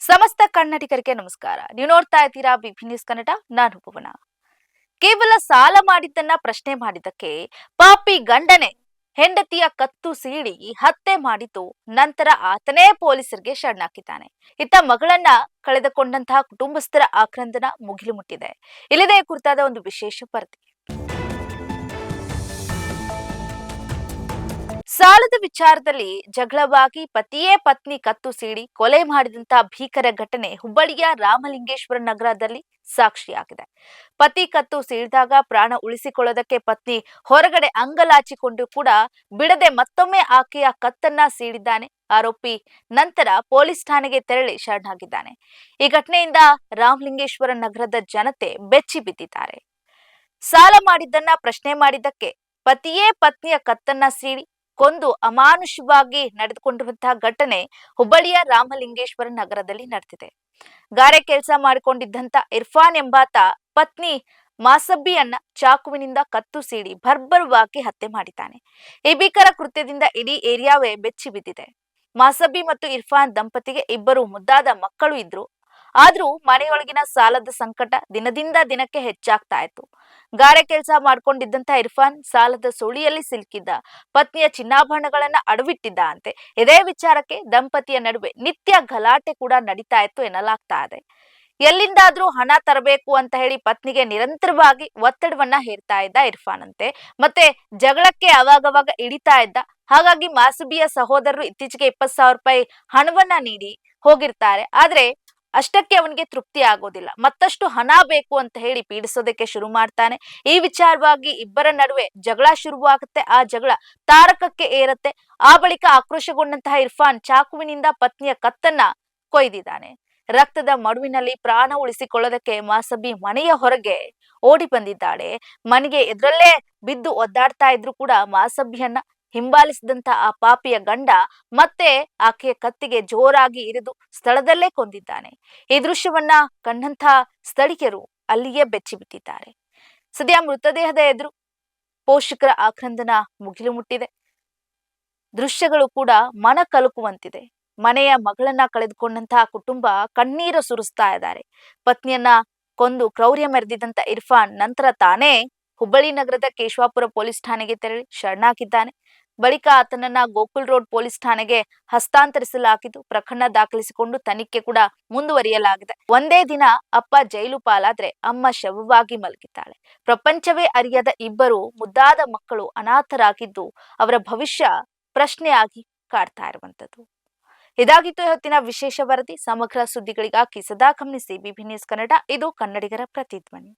ಸಮಸ್ತ ಕನ್ನಡಿಗರಿಗೆ ನಮಸ್ಕಾರ. ನೀವು ನೋಡ್ತಾ ಇದ್ದೀರಾ ಬಿಬಿ ನ್ಯೂಸ್ ಕನ್ನಡ. ನಾನು ಭುವನ. ಕೇವಲ ಸಾಲ ಮಾಡಿದ್ದನ್ನ ಪ್ರಶ್ನೆ ಮಾಡಿದ್ದಕ್ಕೆ ಪಾಪಿ ಗಂಡನೆ ಹೆಂಡತಿಯ ಕತ್ತು ಸೀಳಿ ಹತ್ಯೆ ಮಾಡಿದ್ದು. ನಂತರ ಆತನೇ ಪೊಲೀಸರಿಗೆ ಶರಣಾಗಿದ್ದಾನೆ. ಇತ್ತ ಮಗಳನ್ನ ಕಳೆದುಕೊಂಡಂತಹ ಕುಟುಂಬಸ್ಥರ ಆಕ್ರಂದನ ಮುಗಿಲು ಮುಟ್ಟಿದೆ. ಇಲ್ಲಿದೆ ಕುರಿತಾದ ಒಂದು ವಿಶೇಷ ವರದಿ. ಸಾಲದ ವಿಚಾರದಲ್ಲಿ ಜಗಳವಾಗಿ ಪತಿಯೇ ಪತ್ನಿ ಕತ್ತು ಸೀಳಿ ಕೊಲೆ ಮಾಡಿದಂತಹ ಭೀಕರ ಘಟನೆ ಹುಬ್ಬಳ್ಳಿಯ ರಾಮಲಿಂಗೇಶ್ವರ ನಗರದಲ್ಲಿ ಸಾಕ್ಷಿಯಾಗಿದೆ. ಪತಿ ಕತ್ತು ಸೀಳಿದಾಗ ಪ್ರಾಣ ಉಳಿಸಿಕೊಳ್ಳೋದಕ್ಕೆ ಪತ್ನಿ ಹೊರಗಡೆ ಅಂಗಲಾಚಿಕೊಂಡು ಕೂಡ ಬಿಡದೆ ಮತ್ತೊಮ್ಮೆ ಆಕೆಯ ಕತ್ತನ್ನ ಸೀಳಿದ್ದಾನೆ ಆರೋಪಿ. ನಂತರ ಪೊಲೀಸ್ ಠಾಣೆಗೆ ತೆರಳಿ ಶರಣಾಗಿದ್ದಾನೆ. ಈ ಘಟನೆಯಿಂದ ರಾಮಲಿಂಗೇಶ್ವರ ನಗರದ ಜನತೆ ಬೆಚ್ಚಿ ಬಿದ್ದಿದ್ದಾರೆ. ಸಾಲ ಮಾಡಿದ್ದನ್ನ ಪ್ರಶ್ನೆ ಮಾಡಿದ್ದಕ್ಕೆ ಪತಿಯೇ ಪತ್ನಿಯ ಕತ್ತನ್ನ ಸೀಳಿ ಕೊಂದು ಅಮಾನುಷವಾಗಿ ನಡೆದುಕೊಂಡಿರುವಂತಹ ಘಟನೆ ಹುಬ್ಬಳ್ಳಿಯ ರಾಮಲಿಂಗೇಶ್ವರ ನಗರದಲ್ಲಿ ನಡೆದಿದೆ. ಗಾರೆ ಕೆಲಸ ಮಾಡಿಕೊಂಡಿದ್ದಂತ ಇರ್ಫಾನ್ ಎಂಬಾತ ಪತ್ನಿ ಮಾಸಬ್ಬಿಯನ್ನ ಚಾಕುವಿನಿಂದ ಕತ್ತು ಸೀಳಿ ಬರ್ಬರವಾಗಿ ಹತ್ಯೆ ಮಾಡಿದ್ದಾನೆ. ಈ ಭೀಕರ ಕೃತ್ಯದಿಂದ ಇಡೀ ಏರಿಯಾವೇ ಬೆಚ್ಚಿ ಬಿದ್ದಿದೆ. ಮಾಸಬ್ಬಿ ಮತ್ತು ಇರ್ಫಾನ್ ದಂಪತಿಗೆ ಇಬ್ಬರು ಮುದ್ದಾದ ಮಕ್ಕಳು ಇದ್ರು. ಆದ್ರೂ ಮನೆಯೊಳಗಿನ ಸಾಲದ ಸಂಕಟ ದಿನದಿಂದ ದಿನಕ್ಕೆ ಹೆಚ್ಚಾಗ್ತಾ ಇತ್ತು. ಗಾರೆ ಕೆಲಸ ಮಾಡ್ಕೊಂಡಿದ್ದಂತ ಇರ್ಫಾನ್ ಸಾಲದ ಸುಳಿಯಲ್ಲಿ ಸಿಲುಕಿದ್ದ. ಪತ್ನಿಯ ಚಿನ್ನಾಭರಣಗಳನ್ನ ಅಡವಿಟ್ಟಿದ್ದ ಅಂತೆ. ಇದೇ ವಿಚಾರಕ್ಕೆ ದಂಪತಿಯ ನಡುವೆ ನಿತ್ಯ ಗಲಾಟೆ ಕೂಡ ನಡೀತಾ ಇತ್ತು ಎನ್ನಲಾಗ್ತಾ ಇದೆ. ಎಲ್ಲಿಂದಾದ್ರೂ ಹಣ ತರಬೇಕು ಅಂತ ಹೇಳಿ ಪತ್ನಿಗೆ ನಿರಂತರವಾಗಿ ಒತ್ತಡವನ್ನ ಹೇರ್ತಾ ಇದ್ದ ಇರ್ಫಾನ್ ಅಂತೆ. ಮತ್ತೆ ಜಗಳಕ್ಕೆ ಅವಾಗವಾಗ ಇಳಿತಾ ಇದ್ದ. ಹಾಗಾಗಿ ಮಾಸುಬಿಯ ಸಹೋದರರು ಇತ್ತೀಚೆಗೆ 20,000 ರೂಪಾಯಿ ಹಣವನ್ನ ನೀಡಿ ಹೋಗಿರ್ತಾರೆ. ಆದ್ರೆ ಅಷ್ಟಕ್ಕೆ ಅವನಿಗೆ ತೃಪ್ತಿ ಆಗೋದಿಲ್ಲ. ಮತ್ತಷ್ಟು ಹಣ ಬೇಕು ಅಂತ ಹೇಳಿ ಪೀಡಿಸೋದಕ್ಕೆ ಶುರು ಮಾಡ್ತಾನೆ. ಈ ವಿಚಾರವಾಗಿ ಇಬ್ಬರ ನಡುವೆ ಜಗಳ ಶುರುವಾಗುತ್ತೆ. ಆ ಜಗಳ ತಾರಕಕ್ಕೆ ಏರುತ್ತೆ. ಆ ಬಳಿಕ ಆಕ್ರೋಶಗೊಂಡಂತಹ ಇರ್ಫಾನ್ ಚಾಕುವಿನಿಂದ ಪತ್ನಿಯ ಕತ್ತನ್ನ ಕೊಯ್ದಿದ್ದಾನೆ. ರಕ್ತದ ಮಡುವಿನಲ್ಲಿ ಪ್ರಾಣ ಉಳಿಸಿಕೊಳ್ಳೋದಕ್ಕೆ ಮಾಸಬ್ಬಿ ಮನೆಯ ಹೊರಗೆ ಓಡಿ ಬಂದಿದ್ದಾಳೆ. ಮನೆಗೆ ಎದುರಲ್ಲೇ ಬಿದ್ದು ಒದ್ದಾಡ್ತಾ ಇದ್ರು ಕೂಡ ಮಾಸಬ್ಬಿಯನ್ನ ಹಿಂಬಾಲಿಸಿದಂತ ಆ ಪಾಪಿಯ ಗಂಡ ಮತ್ತೆ ಆಕೆಯ ಕತ್ತಿಗೆ ಜೋರಾಗಿ ಇರಿದು ಸ್ಥಳದಲ್ಲೇ ಕೊಂದಿದ್ದಾನೆ. ಈ ದೃಶ್ಯವನ್ನ ಕಂಡಂತ ಸ್ಥಳೀಯರು ಅಲ್ಲಿಯೇ ಬೆಚ್ಚಿ ಬಿಟ್ಟಿದ್ದಾರೆ. ಸದ್ಯ ಮೃತದೇಹದ ಎದುರು ಪೋಷಕರ ಆಕ್ರಂದನ ಮುಗಿಲು ಮುಟ್ಟಿದೆ. ದೃಶ್ಯಗಳು ಕೂಡ ಮನ ಕಲಕುವಂತಿದೆ. ಮನೆಯ ಮಗಳನ್ನ ಕಳೆದುಕೊಂಡಂತಹ ಕುಟುಂಬ ಕಣ್ಣೀರು ಸುರಿಸ್ತಾ ಇದ್ದಾರೆ. ಪತ್ನಿಯನ್ನ ಕೊಂದು ಕ್ರೌರ್ಯ ಮೆರೆದಿದ್ದಂತ ಇರ್ಫಾನ್ ನಂತರ ತಾನೇ ಹುಬ್ಬಳ್ಳಿ ನಗರದ ಕೇಶವಾಪುರ ಪೊಲೀಸ್ ಠಾಣೆಗೆ ತೆರಳಿ ಶರಣಾಗಿದ್ದಾನೆ. ಬಳಿಕ ಆತನನ್ನ ಗೋಕುಲ್ ರೋಡ್ ಪೊಲೀಸ್ ಠಾಣೆಗೆ ಹಸ್ತಾಂತರಿಸಲಾಗಿದ್ದು ಪ್ರಕರಣ ದಾಖಲಿಸಿಕೊಂಡು ತನಿಖೆ ಕೂಡ ಮುಂದುವರಿಯಲಾಗಿದೆ. ಒಂದೇ ದಿನ ಅಪ್ಪ ಜೈಲು ಪಾಲಾದ್ರೆ ಅಮ್ಮ ಶವವಾಗಿ ಮಲಗಿದ್ದಾಳೆ. ಪ್ರಪಂಚವೇ ಅರಿಯದ ಇಬ್ಬರು ಮುದ್ದಾದ ಮಕ್ಕಳು ಅನಾಥರಾಗಿದ್ದು ಅವರ ಭವಿಷ್ಯ ಪ್ರಶ್ನೆಯಾಗಿ ಕಾಡ್ತಾ ಇರುವಂತದ್ದು. ಇದಾಗಿತ್ತು ಇವತ್ತಿನ ವಿಶೇಷ ವರದಿ. ಸಮಗ್ರ ಸುದ್ದಿಗಳಿಗಾಗಿ ಸದಾ ಗಮನಿಸಿ ಬಿಬಿ ನ್ಯೂಸ್ ಕನ್ನಡ. ಇದು ಕನ್ನಡಿಗರ ಪ್ರತಿಧ್ವನಿ.